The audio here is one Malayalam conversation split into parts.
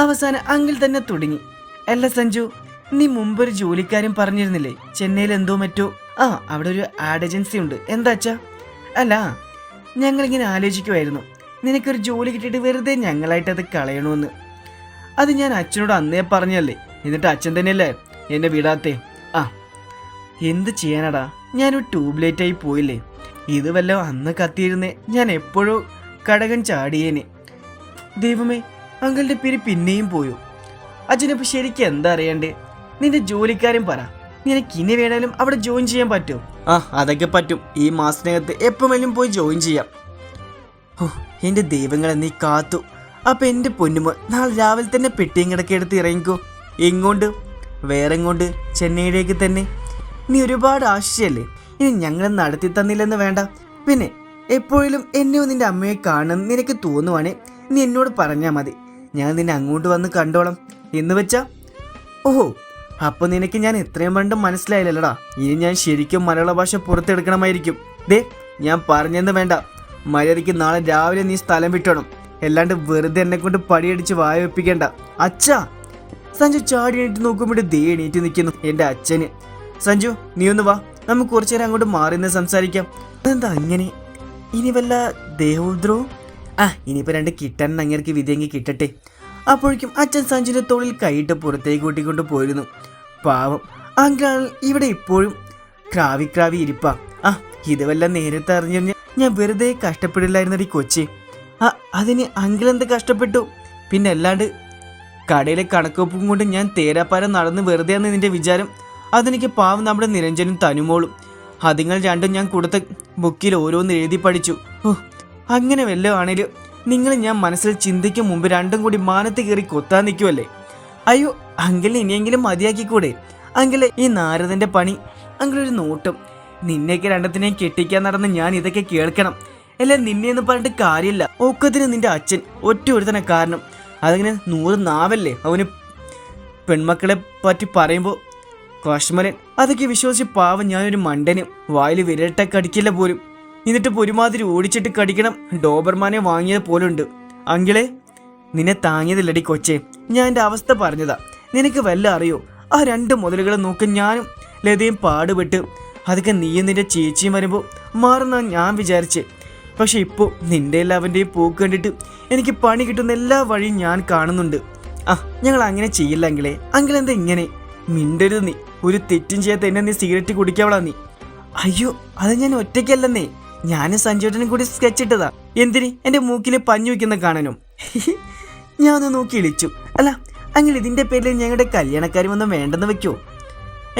അവസാനം അങ്കിൾ തന്നെ തുടങ്ങി. അല്ല സഞ്ജു, നീ മുമ്പൊരു ജോലിക്കാരൻ പറഞ്ഞിരുന്നില്ലേ ചെന്നൈയിൽ എന്തോ മറ്റോ? അവിടെ ഒരു ആഡ് ഏജൻസി ഉണ്ട്. എന്താച്ചാ? അല്ല, ഞങ്ങളിങ്ങനെ ആലോചിക്കുമായിരുന്നു, നിനക്കൊരു ജോലി കിട്ടിയിട്ട് വെറുതെ ഞങ്ങളായിട്ട് അത് കളയണമെന്ന്. അത് ഞാൻ അച്ഛനോട് അന്നേ പറഞ്ഞല്ലേ, എന്നിട്ട് അച്ഛൻ തന്നെയല്ലേ എന്നെ വിടാത്തേ. എന്ത് ചെയ്യാനടാ, ഞാനൊരു ട്യൂബ് ലൈറ്റായി പോയില്ലേ. ഇത് വല്ല അന്ന് കത്തിയിരുന്നേ ഞാൻ എപ്പോഴോ കടകൻ ചാടിയേനെ. ദൈവമേ, അങ്കിളുടെ പേര് പിന്നെയും പോയോ? അച്ഛനപ്പോൾ ശരിക്കും എന്താ അറിയണ്ടേ? നിന്റെ ജോലിക്കാരൻ പറ, നിനക്ക് ഇനി വേണേലും അവിടെ ജോയിൻ ചെയ്യാൻ പറ്റുമോ? അതൊക്കെ പറ്റും. ഈ മാസത്തിനകത്ത് എപ്പോഴും പോയി ജോയിൻ ചെയ്യാം. എൻ്റെ ദൈവങ്ങളെ, നീ കാത്തു. അപ്പം എൻ്റെ പൊന്നുമോ, നാളെ രാവിലെ തന്നെ പെട്ടിയും കിടക്കെ എടുത്ത് ഇറങ്ങിക്കോ. എങ്ങോട്ട്? വേറെ എങ്ങോട്ട്? ചെന്നൈയിലേക്ക് തന്നെ. നീ ഒരുപാട് ആശയല്ലേ, ഇനി ഞങ്ങൾ നടത്തി തന്നില്ലെന്ന് വേണ്ട. പിന്നെ എപ്പോഴും എന്നെയോ നിന്റെ അമ്മയെ കാണും നിനക്ക് തോന്നുവാണേ നീ എന്നോട് പറഞ്ഞാൽ മതി, ഞാൻ നിന്നെ അങ്ങോട്ട് വന്ന് കണ്ടോളാം എന്ന് വെച്ചാ. ഓഹോ, അപ്പോൾ നിനക്ക് ഞാൻ എത്രയും പണ്ട് മനസ്സിലായില്ലല്ലടാ. ഇനി ഞാൻ ശരിക്കും മലയാള ഭാഷ പുറത്തെടുക്കണമായിരിക്കും. ഞാൻ പറഞ്ഞെന്ന് വേണ്ട, മര്യാദയ്ക്ക് നാളെ രാവിലെ നീ സ്ഥലം വിട്ടോണം. അല്ലാണ്ട് വെറുതെ എന്നെ കൊണ്ട് പടിയടിച്ച് വായ വെപ്പിക്കേണ്ട. അച്ഛാ! സഞ്ജു ചാടി എണീറ്റ് നോക്കുമ്പോൾ ദേ എണീറ്റ് നിൽക്കുന്നു എൻ്റെ അച്ഛന്. സഞ്ജു, നീ ഒന്ന് വാ, നമുക്ക് കുറച്ചു നേരം അങ്ങോട്ട് മാറി നിന്ന് സംസാരിക്കാം. അതെന്താ അങ്ങനെ? ഇനി വല്ല ദേഹോദ്രവവും? ഇനിയിപ്പോൾ 2 കിട്ടാൻ അങ്ങേർക്ക് വിധിയെങ്കിൽ കിട്ടട്ടെ. അപ്പോഴേക്കും അച്ഛൻ സഞ്ജുവിൻ്റെ തോളിൽ കൈയിട്ട് പുറത്തേക്ക് കൂട്ടിക്കൊണ്ട് പോയിരുന്നു. പാവം അങ്കിൾ ഇവിടെ ഇപ്പോഴും ക്രാവി ഇരിപ്പാ. ഇത് വല്ല നേരത്തെ അറിഞ്ഞു ഞാൻ വെറുതെ കഷ്ടപ്പെടില്ലായിരുന്നടി കൊച്ചി. അതിന് അങ്കിൾ എന്ത് കഷ്ടപ്പെട്ടു? പിന്നെ അല്ലാണ്ട് കടയിലെ കണക്കൊപ്പും കൊണ്ട് ഞാൻ തേരാപ്പാരം നടന്ന് വെറുതെയാന്ന് നിന്റെ വിചാരം? അതെനിക്ക് പാവം നമ്മുടെ നിരഞ്ജനും തനുമോളും അതുങ്ങൾ രണ്ടും ഞാൻ കൊടുത്ത ബുക്കിൽ ഓരോന്ന് എഴുതി പഠിച്ചു. അങ്ങനെ വല്ലതും ആണേലും നിങ്ങൾ ഞാൻ മനസ്സിൽ ചിന്തിക്കും മുമ്പ് രണ്ടും കൂടി മാനത്ത് കയറി കൊത്താൻ നിൽക്കുമല്ലേ. അയ്യോ, അങ്കിളിന് ഇനിയെങ്കിലും മതിയാക്കിക്കൂടെ? അങ്കിളെ, ഈ നാരദന്റെ പണി. അങ്കിളൊരു നോട്ടം. നിന്നെയൊക്കെ രണ്ടത്തിനെയും കെട്ടിക്കാൻ നടന്ന് ഞാൻ ഇതൊക്കെ കേൾക്കണം. എല്ലാം നിന്നെയെന്ന് പറഞ്ഞിട്ട് കാര്യമില്ല. ഒക്കത്തിന് നിന്റെ അച്ഛൻ ഒറ്റ ഒരുത്തനെ കാരണം. അതങ്ങനെ 100 നാവല്ലേ അവന് പെൺമക്കളെ പറ്റി പറയുമ്പോൾ. കശ്മരൻ, അതൊക്കെ വിശ്വസിച്ച് പാവം ഞാനൊരു മണ്ടന്. വായിൽ വിരട്ട കടിക്കില്ല പോലും. എന്നിട്ട് ഒരുമാതിരി ഓടിച്ചിട്ട് കടിക്കണം ഡോബർമാനെ വാങ്ങിയത് പോലുണ്ട്. അങ്കിളെ, നിന്നെ താങ്ങിയതില്ലടി കൊച്ചേ, ഞാൻ എൻ്റെ അവസ്ഥ പറഞ്ഞതാ. നിനക്ക് വല്ല അറിയോ? ആ 2 മുതലുകളെ നോക്കി ഞാനും ലതയും പാടുപെട്ട് അതൊക്കെ നീയും നിന്റെ ചേച്ചിയും വരുമ്പോൾ മാറുന്ന ഞാൻ വിചാരിച്ചേ. പക്ഷെ ഇപ്പോൾ നിന്റെ എല്ലാവൻ്റെയും പോക്ക് കണ്ടിട്ട് എനിക്ക് പണി കിട്ടുന്ന എല്ലാ വഴിയും ഞാൻ കാണുന്നുണ്ട്. ഞങ്ങൾ അങ്ങനെ ചെയ്യില്ല അങ്കിളെ. അങ്കിൾ എന്താ ഇങ്ങനെ? മിണ്ടരുത് നീ. ഒരു തെറ്റും ചെയ്യാത്ത എന്നെ നീ സിഗരറ്റ് കുടിക്കാവളാ നീ. അയ്യോ, അത് ഞാൻ ഒറ്റയ്ക്കല്ലെന്നേ, ഞാനും സഞ്ജുവേട്ടനും കൂടി സ്കെച്ച് ഇട്ടതാ. എന്തിന്? എൻ്റെ മൂക്കിൽ പഞ്ഞു വയ്ക്കുന്ന കാണാനും. ഞാൻ ഒന്ന് നോക്കി ഇളിച്ചു. അല്ല അങ്ങനെ ഇതിൻ്റെ പേരിൽ ഞങ്ങളുടെ കല്യാണക്കാരുമൊന്നും വേണ്ടെന്ന് വെക്കോ?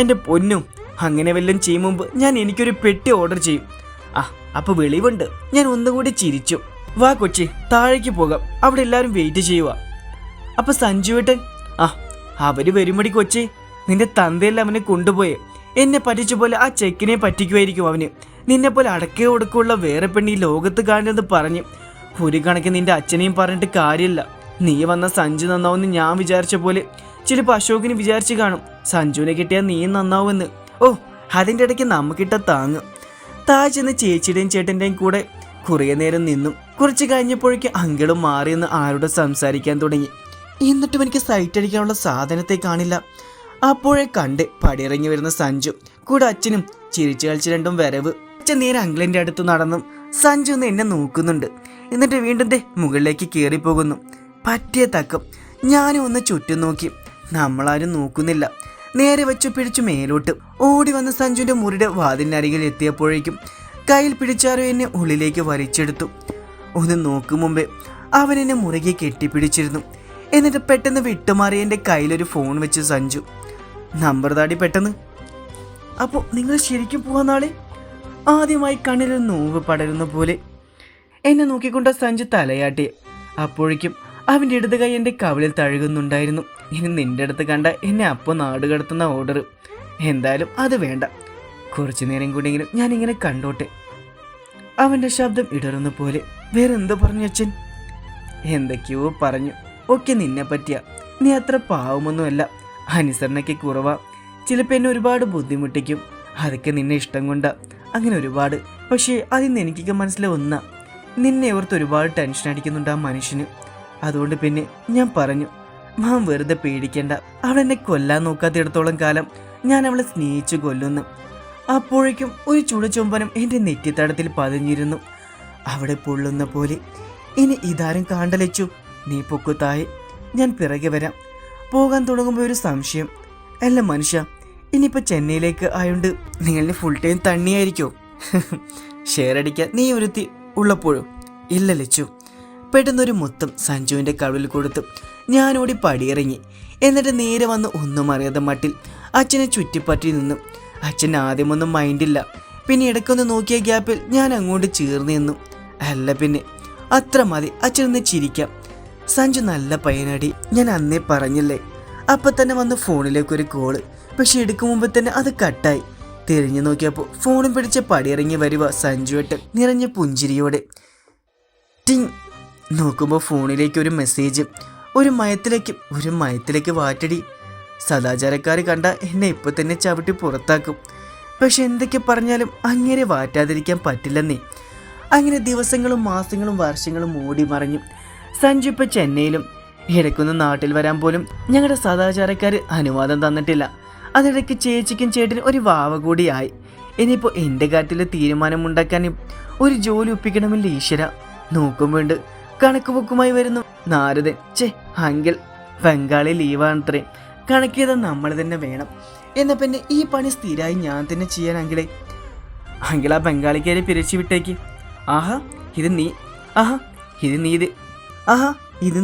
എൻ്റെ പൊന്നും, അങ്ങനെ വല്ലതും ചെയ്യും മുമ്പ് ഞാൻ എനിക്കൊരു പെട്ടി ഓർഡർ ചെയ്യും. അപ്പോൾ വെളിവുണ്ട്. ഞാൻ ഒന്നുകൂടി ചിരിച്ചു. വാ കൊച്ചി, താഴേക്ക് പോകാം, അവിടെ എല്ലാവരും വെയിറ്റ് ചെയ്യുക. അപ്പോൾ സഞ്ജുവേട്ടൻ? അവര് വരുമ്പടി കൊച്ചി. നിന്റെ തന്തയെല്ലാം അവനെ കൊണ്ടുപോയേ. എന്നെ പറ്റിച്ച പോലെ ആ ചെക്കിനെ പറ്റിക്കുമായിരിക്കും അവന്. നിന്നെ പോലെ അടക്കേ ഒടുക്കമുള്ള വേറെ പെണ്ണി ലോകത്ത് കാണുന്നത് പറഞ്ഞ് ഒരു കണക്ക് നിന്റെ അച്ഛനെയും പറഞ്ഞിട്ട് കാര്യമില്ല. നീ വന്ന സഞ്ജു നന്നാവുമെന്ന് ഞാൻ വിചാരിച്ച പോലെ ചിലപ്പോൾ അശോകിന് വിചാരിച്ച് കാണും സഞ്ജുവിനെ കിട്ടിയാൽ നീ നന്നാവുമെന്ന്. അതിൻ്റെ ഇടയ്ക്ക് നമുക്കിട്ട താങ്ങ്. താഴെ ചെന്ന് ചേച്ചിയുടെയും ചേട്ടൻ്റെയും കൂടെ കുറേ നേരം നിന്നു. കുറച്ച് കഴിഞ്ഞപ്പോഴേക്കും അങ്കിളും മാറിയെന്ന് ആരോട് സംസാരിക്കാൻ തുടങ്ങി. എന്നിട്ടും എനിക്ക് സൈറ്റ് അടിക്കാനുള്ള സാധനത്തെ കാണില്ല. അപ്പോഴേ കണ്ട് പടിയിറങ്ങി വരുന്ന സഞ്ജു കൂടെ അച്ഛനും ചിരിച്ചു കളിച്ച് 2 വരവ്. അച്ഛൻ നേരെ അങ്കിളിൻ്റെ അടുത്ത് നടന്നും സഞ്ജു ഒന്ന് എന്നെ നോക്കുന്നുണ്ട്. എന്നിട്ട് വീണ്ടും മുകളിലേക്ക് കയറിപ്പോകുന്നു. പറ്റിയ തക്കം ഞാനും ഒന്ന് ചുറ്റും നോക്കി. നമ്മളാരും നോക്കുന്നില്ല. നേരെ വെച്ചു പിടിച്ചു മേലോട്ട് ഓടി വന്ന സഞ്ജുവിൻ്റെ മുറിയുടെ വാതിലിനരികിൽ എത്തിയപ്പോഴേക്കും കയ്യിൽ പിടിച്ചാരോ എന്നെ ഉള്ളിലേക്ക് വലിച്ചെടുത്തു. ഒന്ന് നോക്കും മുമ്പേ അവൻ എന്നെ മുറുകെ കെട്ടിപ്പിടിച്ചിരുന്നു. എന്നിട്ട് പെട്ടെന്ന് വിട്ടുമാറി എൻ്റെ കയ്യിലൊരു ഫോൺ വെച്ച് സഞ്ജു. നമ്പർ താടി പെട്ടെന്ന്. അപ്പോൾ നിങ്ങൾ ശരിക്കും പോവാ നാളെ? ആദ്യമായി കണ്ണിലൊരു നോവ് പടരുന്ന പോലെ എന്നെ നോക്കിക്കൊണ്ട് സഞ്ജു തലയാട്ടി. അപ്പോഴേക്കും അവൻ്റെ ഇടത് കൈ എൻ്റെ കവിളിൽ തഴുകുന്നുണ്ടായിരുന്നു. ഇനി നിന്റെ അടുത്ത് കണ്ട എന്നെ അപ്പോൾ നാട് കടത്തുന്ന ഓർഡർ. എന്തായാലും അത് വേണ്ട, കുറച്ചു നേരം കൂടിയെങ്കിലും ഞാനിങ്ങനെ കണ്ടോട്ടെ. അവൻ്റെ ശബ്ദം ഇടറുന്ന പോലെ. വേറെ എന്തോ പറഞ്ഞു അച്ഛൻ? എന്തൊക്കെയോ പറഞ്ഞു. ഒക്കെ നിന്നെ പറ്റിയാ. നീ അത്ര പാവമൊന്നുമല്ല, അനുസരണയ്ക്ക് കുറവാ. ചിലപ്പോൾ എന്നെ ഒരുപാട് ബുദ്ധിമുട്ടിക്കും. അതൊക്കെ നിന്നെ ഇഷ്ടം കൊണ്ടാ. അങ്ങനെ ഒരുപാട്. പക്ഷേ അതിന്ന് എനിക്കൊക്കെ മനസ്സിലായി ഒന്നാ, നിന്നെ ഓർത്ത് ഒരുപാട് ടെൻഷൻ അടിക്കുന്നുണ്ട് ആ മനുഷ്യന്. അതുകൊണ്ട് പിന്നെ ഞാൻ പറഞ്ഞു, മാം വെറുതെ പേടിക്കണ്ട. അവളെന്നെ കൊല്ലാൻ നോക്കാത്തിടത്തോളം കാലം ഞാൻ അവളെ സ്നേഹിച്ചു കൊല്ലുന്നു. അപ്പോഴേക്കും ഒരു ചുടുചുംബനം എൻ്റെ നെറ്റിത്തടത്തിൽ പതിഞ്ഞിരുന്നു. അവിടെ പൊള്ളുന്ന പോലെ. ഇനി ഇതാരും കാണ്ടലച്ചു. നീ പൊക്കുത്തായി, ഞാൻ പിറകെ വരാം. പോകാൻ തുടങ്ങുമ്പോൾ ഒരു സംശയം. അല്ല മനുഷ്യ, ഇനിയിപ്പോൾ ചെന്നൈയിലേക്ക് ആയോണ്ട് നിങ്ങളുടെ ഫുൾ ടൈം തണ്ണിയായിരിക്കോ? ഷെയർ അടിക്കാൻ നീ ഒരുത്തി ഉള്ളപ്പോഴും? ഇല്ല ലച്ചു. പെട്ടെന്നൊരു മുത്തം സഞ്ജുവിൻ്റെ കവിളിൽ കൊടുത്തു ഞാനോടി പടിയിറങ്ങി. എന്നിട്ട് നേരെ വന്ന് ഒന്നും അറിയാതെ മട്ടിൽ അച്ഛനെ ചുറ്റിപ്പറ്റി നിന്നു. അച്ഛൻ ആദ്യമൊന്നും മൈൻഡില്ല. പിന്നെ ഇടയ്ക്കൊന്ന് നോക്കിയ ഗ്യാപ്പിൽ ഞാൻ അങ്ങോട്ട് ചേർന്ന് നിന്നു. അല്ല പിന്നെ അത്ര മതി, അച്ഛനൊന്ന് ചിരിക്കാം. സഞ്ജു നല്ല പയ്യനടി, ഞാൻ അന്നേ പറഞ്ഞില്ലേ. അപ്പം തന്നെ വന്ന് ഫോണിലേക്കൊരു കോള്. പക്ഷെ എടുക്കും മുമ്പ് തന്നെ അത് കട്ടായി. തിരിഞ്ഞു നോക്കിയപ്പോൾ ഫോണും പിടിച്ച് പടിയിറങ്ങി വരുക സഞ്ജുവേട്ടൻ നിറഞ്ഞ പുഞ്ചിരിയോടെ. ടിങ്. നോക്കുമ്പോൾ ഫോണിലേക്ക് ഒരു മെസ്സേജ്. ഒരു മയത്തിലേക്ക് വാറ്റടി. സദാചാരക്കാർ കണ്ട എന്നെ ഇപ്പം തന്നെ ചവിട്ടി പുറത്താക്കും. പക്ഷെ എന്തൊക്കെ പറഞ്ഞാലും അങ്ങനെ വാറ്റാതിരിക്കാൻ പറ്റില്ലെന്നേ. അങ്ങനെ ദിവസങ്ങളും മാസങ്ങളും വർഷങ്ങളും ഓടി മറിഞ്ഞു. സഞ്ജു ഇപ്പം ചെന്നൈയിലും. ഇടയ്ക്കൊന്ന് നാട്ടിൽ വരാൻ പോലും ഞങ്ങളുടെ സദാചാരക്കാർ അനുവാദം തന്നിട്ടില്ല. അതിടയ്ക്ക് ചേച്ചിക്കും ചേട്ടനും ഒരു വാവ കൂടിയായി. ഇനിയിപ്പോൾ എൻ്റെ കാര്യത്തിൽ തീരുമാനമുണ്ടാക്കാൻ ഒരു ജോലി ഒപ്പിക്കണമല്ലോ ഈശ്വര. നോക്കുമ്പോണ്ട് കണക്ക് ബുക്കുമായി വരുന്നു നാരദൻ. അങ്കിൾ ബംഗാളി ലീവാണത്രേ. കണക്ക് ചെയ്താൽ നമ്മൾ തന്നെ വേണം. എന്നാൽ പിന്നെ ഈ പണി സ്ഥിരമായി ഞാൻ തന്നെ ചെയ്യാൻ അങ്കിളെ. അങ്കിൾ ആ ബംഗാളിക്കാരെ പിരിച്ചു വിട്ടേക്ക്. ആഹാ ഇത്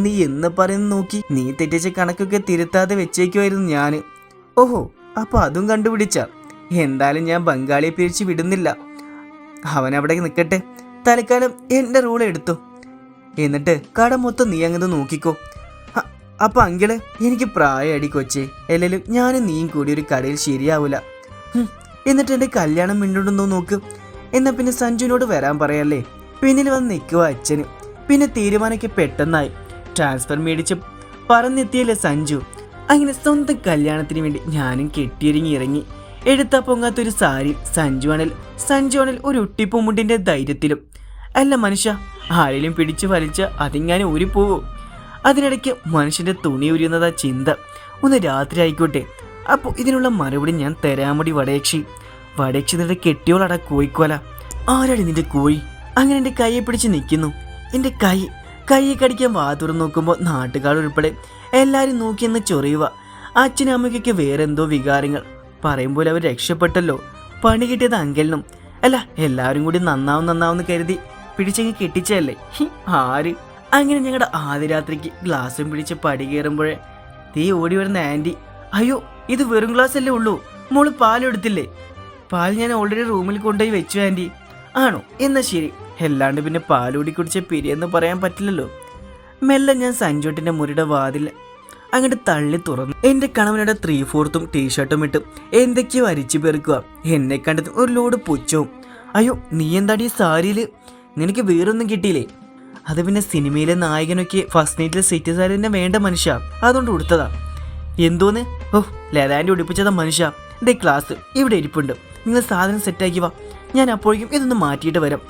നീ എന്ന് പറയുന്നു നോക്കി. നീ തെറ്റിച്ച കണക്കൊക്കെ തിരുത്താതെ വെച്ചേക്കുമായിരുന്നു ഞാൻ. ഓഹോ, അപ്പോൾ അതും കണ്ടുപിടിച്ച. എന്തായാലും ഞാൻ ബംഗാളിയെ പിരിച്ചു വിടുന്നില്ല. അവനവിടെ നിൽക്കട്ടെ. തൽക്കാലം എൻ്റെ റൂൾ എടുത്തു. എന്നിട്ട് കട മൊത്തം നീ അങ്ങനെ നോക്കിക്കോ. അപ്പം അങ്കിള്, എനിക്ക് പ്രായടി കൊച്ചേ. അല്ലെങ്കിലും ഞാനും നീയും കൂടി ഒരു കടയിൽ ശരിയാവൂല. എന്നിട്ട് എൻ്റെ കല്യാണം മിണ്ടുണ്ടെന്നോ നോക്ക്. എന്നാൽ പിന്നെ സഞ്ജുവിനോട് വരാൻ പറയല്ലേ. പിന്നിൽ വന്ന് നിൽക്കുക അച്ഛന്. പിന്നെ തീരുമാനമൊക്കെ പെട്ടെന്നായി. ട്രാൻസ്ഫർ മേടിച്ച് പറന്നെത്തിയല്ലേ സഞ്ജു. അങ്ങനെ സ്വന്തം കല്യാണത്തിന് വേണ്ടി ഞാനും കെട്ടിയൊരുങ്ങി ഇറങ്ങി. എടുത്താൽ പൊങ്ങാത്തൊരു സാരി. സഞ്ജുവാണിൽ ഒരു ഒട്ടിപ്പൂമുണ്ടിൻ്റെ ധൈര്യത്തിലും. അല്ല മനുഷ്യ, ആരെങ്കിലും പിടിച്ചു വലിച്ച അതിങ്ങനെ ഊരിപ്പോവോ? അതിനിടയ്ക്ക് മനുഷ്യൻ്റെ തുണി ഉരിയുന്നതാ ചിന്ത. ഒന്ന് രാത്രി ആയിക്കോട്ടെ, അപ്പോൾ ഇതിനുള്ള മറുപടി ഞാൻ തരാമടി വടയക്ഷി. നിന്റെ കെട്ടിയോളടാ കോഴിക്കോല. ആരാടി നിന്റെ കോഴി? അങ്ങനെ എൻ്റെ കൈയെ പിടിച്ച് നിൽക്കുന്നു. എൻ്റെ കൈയെ കടിക്കാൻ വാ തുറന്ന് നോക്കുമ്പോൾ നാട്ടുകാർ ഉൾപ്പെടെ എല്ലാവരും നോക്കിയെന്ന് ചൊറിയുക. അച്ഛനും അമ്മയ്ക്കൊക്കെ വേറെന്തോ വികാരങ്ങൾ. പറയുമ്പോൾ അവർ രക്ഷപ്പെട്ടല്ലോ. പണി കിട്ടിയത് അങ്കലിനും. അല്ല, എല്ലാവരും കൂടി നന്നാവും കരുതി പിടിച്ചെങ്കിൽ കെട്ടിച്ചല്ലേ. ആര്? അങ്ങനെ ഞങ്ങളുടെ ആദ്യ രാത്രിക്ക് ഗ്ലാസും പിടിച്ച് പടി കയറുമ്പോഴേ തീ ഓടി വരുന്ന ആൻറ്റി, അയ്യോ ഇത് വെറും ഗ്ലാസ് അല്ലേ ഉള്ളൂ, മോള് പാലെടുത്തില്ലേ? പാൽ ഞാൻ ഓൾറെഡി റൂമിൽ കൊണ്ടുപോയി വെച്ചു ആൻറ്റി. ആണോ? എന്നാൽ ശരി. അല്ലാണ്ട് പിന്നെ പാലൂടി കുടിച്ച പിരിയെന്ന് പറയാൻ പറ്റില്ലല്ലോ. മെല്ലെ ഞാൻ സഞ്ജുട്ടിൻ്റെ മുറിയുടെ വാതിൽ അങ്ങോട്ട് തള്ളി തുറന്നു. എൻ്റെ കണവനുടെ 3/4 ടീഷർട്ടും ഇട്ട് എന്തൊക്കെയോ അരിച്ചു പെറുക്കുക. എന്നെ കണ്ടത് ഒരു ലോഡ് പുച്ഛവും. അയ്യോ നീ എന്താടി സാരിയിൽ? നിനക്ക് വേറൊന്നും കിട്ടിയില്ലേ? അത് പിന്നെ സിനിമയിലെ നായകനൊക്കെ ഫസ്റ്റ് നൈറ്റിൽ സെറ്റ് സാരി തന്നെ വേണ്ട മനുഷ്യ, അതുകൊണ്ട് കൊടുത്തതാ. എന്തോന്ന്? ലതാൻ്റെ ഉടിപ്പിച്ചതാ മനുഷ്യ. എൻ്റെ ക്ലാസ് ഇവിടെ ഇരിപ്പുണ്ട്. നിങ്ങൾ സാധനം സെറ്റാക്കി വാ, ഞാൻ അപ്പോഴേക്കും ഇതൊന്ന് മാറ്റിയിട്ട് വരാം.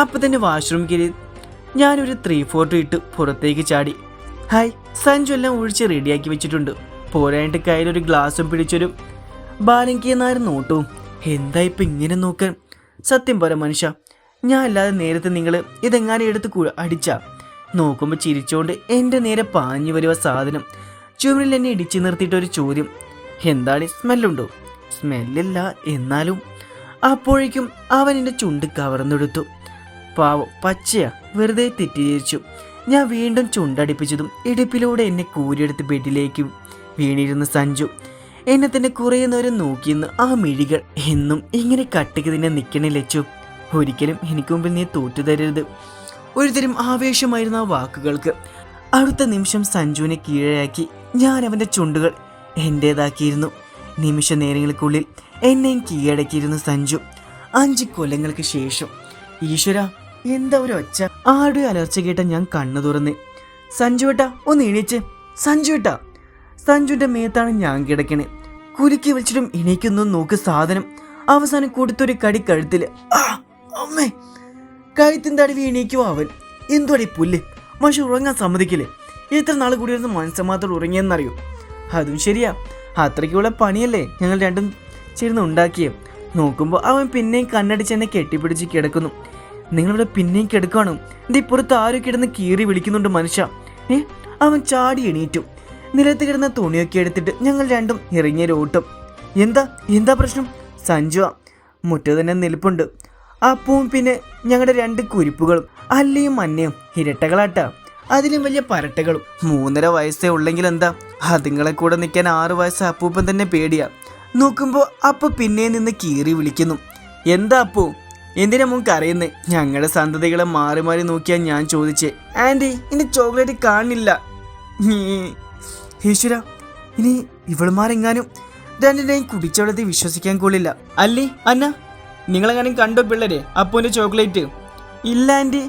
അപ്പം തന്നെ വാഷ്റൂം കയറി ഞാനൊരു 3/4 ഇട്ട് പുറത്തേക്ക് ചാടി. ഹായ്, സഞ്ജു എല്ലാം ഒഴിച്ച് റെഡിയാക്കി വെച്ചിട്ടുണ്ട്. പോരായിട്ട് കയ്യിലൊരു ഗ്ലാസും പിടിച്ചൊരു ബാലങ്കിയെന്നായിരുന്നു നോട്ടവും. എന്താ ഇപ്പം ഇങ്ങനെ നോക്കാൻ? സത്യം പറ മനുഷ്യ, ഞാൻ അല്ലാതെ നേരത്തെ നിങ്ങൾ ഇതെങ്ങാനും എടുത്ത് അടിച്ചാ? നോക്കുമ്പോൾ ചിരിച്ചുകൊണ്ട് എൻ്റെ നേരെ പാഞ്ഞു വരുക സാധനം. ചുമരിൽ എന്നെ ഇടിച്ചു നിർത്തിയിട്ടൊരു ചോദ്യം. എന്താണ്, സ്മെല്ലുണ്ടോ? സ്മെല്ലില്ല, എന്നാലും. അപ്പോഴേക്കും അവൻ എൻ്റെ ചുണ്ട് കവർന്നെടുത്തു. പാവം പച്ചയാ, വെറുതെ തെറ്റിദ്ധരിച്ചു. ഞാൻ വീണ്ടും ചുണ്ടടിപ്പിച്ചതും ഇടുപ്പിലൂടെ എന്നെ കൂരിയെടുത്ത് ബെഡിലേക്ക് വീണിരുന്ന സഞ്ജു എന്നെ തന്നെ കുറേ നേരം നോക്കിയെന്ന്. ആ മിഴികൾ എന്നും ഇങ്ങനെ കട്ടിക്ക് തന്നെ നിൽക്കണില്ലച്ചു. ഒരിക്കലും എനിക്ക് മുമ്പിൽ നീ തോറ്റു തരരുത്. ഒരുതരം ആവേശമായിരുന്നു ആ വാക്കുകൾക്ക്. അടുത്ത നിമിഷം സഞ്ജുവിനെ കീഴയാക്കി ഞാൻ അവൻ്റെ ചുണ്ടുകൾ എൻ്റേതാക്കിയിരുന്നു. നിമിഷ നേരങ്ങൾക്കുള്ളിൽ എന്നെയും കീഴടക്കിയിരുന്നു സഞ്ജു. 5 കൊല്ലങ്ങൾക്ക് ശേഷം. ഈശ്വര, എന്താ ഒരു ഒച്ച! ആരുടെ അലർച്ച കേട്ട ഞാൻ കണ്ണു തുറന്ന്. സഞ്ജുവേട്ടാ, ഒന്ന് എണീച്ച്. സഞ്ജുവേട്ടാ! സഞ്ജുവിൻ്റെ മേത്താണ് ഞാൻ കിടക്കണേ. കുലുക്കി വെച്ചിട്ടും എണീക്കൊന്നും നോക്ക് സാധനം. അവസാനം കൊടുത്തൊരു കടി കഴുത്തിൽ. അമ്മേ! കഴുത്തിൻ തടവി എണീക്കുവോ അവൻ. എന്തുവാടി പുല്ല്! മനുഷ്യ ഉറങ്ങാൻ സമ്മതിക്കില്ലേ? ഇത്ര നാൾ കൂടി ഇരുന്ന് മനസ്സമാത്തോട് ഉറങ്ങിയെന്നറിയോ? അതും ശരിയാ, അത്രയ്ക്കുള്ള പണിയല്ലേ ഞങ്ങൾ രണ്ടും ചേർന്ന് ഉണ്ടാക്കിയത്. നോക്കുമ്പോൾ അവൻ പിന്നെയും കണ്ണടിച്ച് എന്നെ കെട്ടിപ്പിടിച്ച് കിടക്കുന്നു. നിങ്ങളിവിടെ പിന്നെയും കിടക്കുകയാണ്. ഇത് പുറത്ത് ആരും കിടന്ന് കീറി വിളിക്കുന്നുണ്ട് മനുഷ്യ. അവൻ ചാടി എണീറ്റു. നിലത്ത് കിടന്ന തുണിയൊക്കെ എടുത്തിട്ട് ഞങ്ങൾ രണ്ടും ഇറങ്ങിയൊരോട്ടം. എന്താ പ്രശ്നം? സഞ്ജു മുറ്റത്ത് തന്നെ നിൽപ്പുണ്ട്. അപ്പവും പിന്നെ ഞങ്ങളുടെ 2 കുരിപ്പുകളും, അല്ലയും മഞ്ഞയും ഇരട്ടകളാട്ടാ, അതിലും വലിയ പരട്ടകളും. 3.5 വയസ്സേ ഉള്ളെങ്കിൽ എന്താ, അതുങ്ങളെ കൂടെ നിൽക്കാൻ 6 വയസ്സ് അപ്പൂപ്പൻ തന്നെ പേടിയാ. നോക്കുമ്പോൾ അപ്പ പിന്നെ നിന്ന് കീറി വിളിക്കുന്നു. എന്താ അപ്പൂ, എന്തിനാ മോൻ കരയുന്നേ? ഞങ്ങളുടെ സന്തതികളെ മാറി മാറി നോക്കിയാ ഞാൻ ചോദിച്ചേ. ആൻറ്റി, ഇനി ചോക്ലേറ്റ് കാണില്ല. ഈശ്വര, ഇനി ഇവളുമാരെങ്ങാനും രണ്ടിനെയും കുടിച്ചവളത്തെ വിശ്വസിക്കാൻ കൊള്ളില്ല. അല്ലി അന്ന, നിങ്ങളെങ്ങാനും കണ്ടോ പിള്ളേരെ അപ്പൂൻ്റെ ചോക്ലേറ്റ്? ഇല്ല ആൻറ്റി,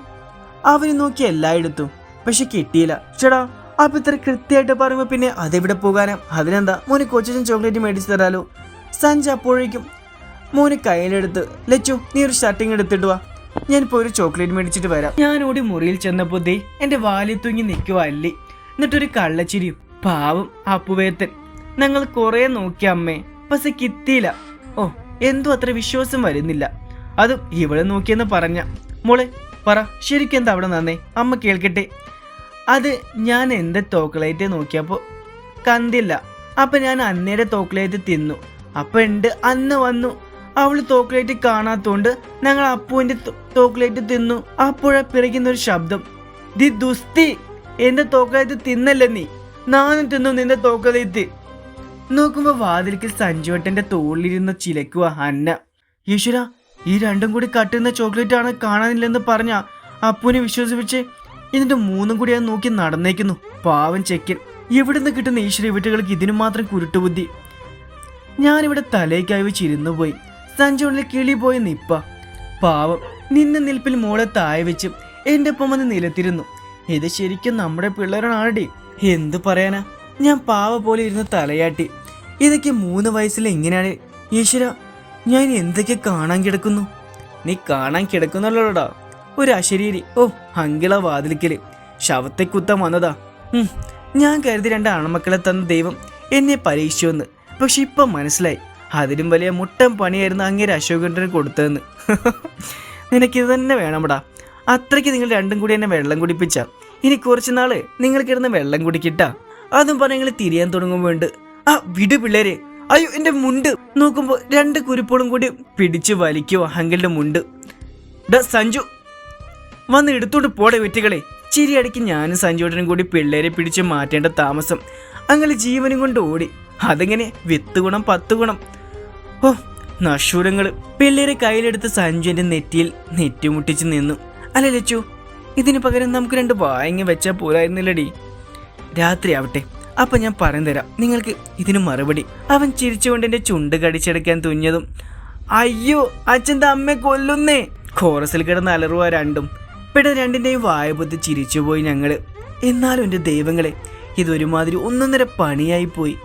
അവന് നോക്കി എല്ലായിടത്തും, പക്ഷെ കിട്ടിയില്ല. ചേടാ, അപ്പൊ ഇത്ര കൃത്യമായിട്ട് പറയുമ്പോ പിന്നെ അതെവിടെ പോകാനാ? അതിനെന്താ, മോന് കൊച്ചിന് ചോക്ലേറ്റ് മേടിച്ചു തരാലോ. സഞ്ജു അപ്പോഴേക്കും മോന് കയ്യിലെടുത്ത്, ലച്ചു നീ ഒരു ഷർട്ടിങ് എടുത്തിട്ട് വാ, ഞാനിപ്പോൾ ഒരു ചോക്ലേറ്റ് മേടിച്ചിട്ട് വരാം. ഞാൻ ഓടി മുറിയിൽ ചെന്നപ്പോ ദേ എന്റെ വാലിൽ തൂങ്ങി നിൽക്കുക അല്ലി. എന്നിട്ടൊരു കള്ളച്ചിരിയും. പാവം അപ്പുവേത്തൻ. ഞങ്ങൾ കുറെ നോക്കി അമ്മേ, പക്ഷെ കിട്ടിയില്ല. ഓ, എന്തോ അത്ര വിശ്വാസം വരുന്നില്ല. അതും ഇവളെ നോക്കിയെന്ന് പറഞ്ഞ. മോളെ പറ, ശരിക്കും എന്താ അവിടെ നന്നേ, അമ്മ കേൾക്കട്ടെ. അത് ഞാൻ എൻ്റെ ചോക്ലേറ്റ് നോക്കിയപ്പോൾ കണ്ടില്ല. അപ്പം ഞാൻ അന്നയുടെ ചോക്ലേറ്റ് തിന്നു. അപ്പം ഉണ്ട് അന്ന് വന്നു. അവൾ ചോക്ലേറ്റ് കാണാത്തോണ്ട് ഞങ്ങൾ അപ്പുവിൻ്റെ ചോക്ലേറ്റ് തിന്നു. അപ്പോഴാ പിറകുന്നൊരു ശബ്ദം, ദി ദുസ്തി, എൻ്റെ ചോക്ലേറ്റ് തിന്നല്ലേ നീ, നാനും തിന്നു നിന്റെ ചോക്ലേറ്റ്. നോക്കുമ്പോൾ വാതിൽക്കൽ സഞ്ജുവേട്ടൻ്റെ തോളിലിരുന്ന് ചിലക്കുക അന്ന. ഈശ്വര, ഈ രണ്ടും കൂടി കട്ടുന്ന ചോക്ലേറ്റ് ആണ് കാണാനില്ലെന്ന് പറഞ്ഞ അപ്പുവിനെ വിശ്വസിപ്പിച്ച് ഇതിന്റെ 3 കൂടി ഞാൻ നോക്കി നടന്നേക്കുന്നു. പാവൻ ചെക്കൻ. എവിടുന്ന് കിട്ടുന്ന ഈശ്വര വിട്ടുകൾക്ക് ഇതിനു മാത്രം കുരുട്ടുബുദ്ധി. ഞാനിവിടെ തലയ്ക്കായി വെച്ചിരുന്നു പോയി. സഞ്ജുവിനെ കിളി പോയി നിപ്പ. പാവം നിന്ന നിൽപ്പിൽ മോളെ താഴെ വെച്ച് എന്റെ ഒപ്പം വന്ന് നിലത്തിരുന്നു. ഇത് ശരിക്കും നമ്മുടെ പിള്ളേരാണാടി. എന്തു പറയാനാ, ഞാൻ പാവ പോലെ ഇരുന്ന് തലയാട്ടി. ഇതൊക്കെ 3 വയസ്സിൽ എങ്ങനെയാണ് ഈശ്വര, ഞാൻ എന്തൊക്കെ കാണാൻ കിടക്കുന്നു. നീ കാണാൻ കിടക്കുന്നല്ലോടാ ഒരു അശരീരി. ഓ, അങ്കിള വാതിലിക്കല് ശവത്തെ കുത്താൻ വന്നതാ. ഞാൻ കരുതി 2 ആൺമക്കളെ തന്ന ദൈവം എന്നെ പരീക്ഷിച്ചുവെന്ന്. പക്ഷെ ഇപ്പം മനസ്സിലായി, അതിലും വലിയ മുട്ടൻ പണിയായിരുന്നു അങ്ങേര് അശോകേട്ടന് കൊടുത്തതെന്ന്. നിനക്കിത് തന്നെ വേണമടാ. അത്രയ്ക്ക് നിങ്ങൾ രണ്ടും കൂടി എന്നെ വെള്ളം കുടിപ്പിച്ച. ഇനി കുറച്ച് നാള് നിങ്ങൾക്കിരുന്ന് വെള്ളം കുടിക്കിട്ടാ. അതും പറഞ്ഞ് നിങ്ങൾ തിരിയാൻ തുടങ്ങുമ്പോണ്ട് വിടു പിള്ളേരെ. അയ്യോ, എന്റെ മുണ്ട്. നോക്കുമ്പോ 2 കുരുപ്പോളും കൂടി പിടിച്ചു വലിക്കുവോ അങ്കിളുടെ മുണ്ട്. സഞ്ജു വന്ന് എടുത്തോണ്ട് പോടെ വെറ്റുകളെ. ചിരിയടക്കി ഞാനും സഞ്ജുവേട്ടനും കൂടി പിള്ളേരെ പിടിച്ച് മാറ്റേണ്ട താമസം. അങ്ങനെ ജീവനും കൊണ്ട് ഓടി. അതെങ്ങനെ 10 ഗുണം 10 ഗുണം. ഓ, നശൂരങ്ങള്. പിള്ളേരെ കയ്യിലെടുത്ത് സഞ്ജുവിന്റെ നെറ്റിയിൽ നെറ്റിമുട്ടിച്ച് നിന്നു. അല്ല ലച്ചു, ഇതിന് പകരം നമുക്ക് 2 വായങ്ങ വെച്ചാൽ പോരായിരുന്നില്ലടി. രാത്രി ആവട്ടെ, അപ്പൊ ഞാൻ പറഞ്ഞു തരാം നിങ്ങൾക്ക് ഇതിന് മറുപടി. അവൻ ചിരിച്ചുകൊണ്ട് എന്റെ ചുണ്ട് കടിച്ചെടുക്കാൻ തുഞ്ഞതും, അയ്യോ അച്ഛൻ്റെ അമ്മയെ കൊല്ലുന്നേ. കോറസിൽ കിടന്ന് അലറുക രണ്ടും. പെട്ടെന്ന് 2ന്റെയും വായപൊത്തി ചിരിച്ചുപോയി ഞങ്ങള്. എന്നാലും എൻ്റെ ദൈവങ്ങളെ, ഇതൊരുമാതിരി 1.5 പണിയായി പോയി.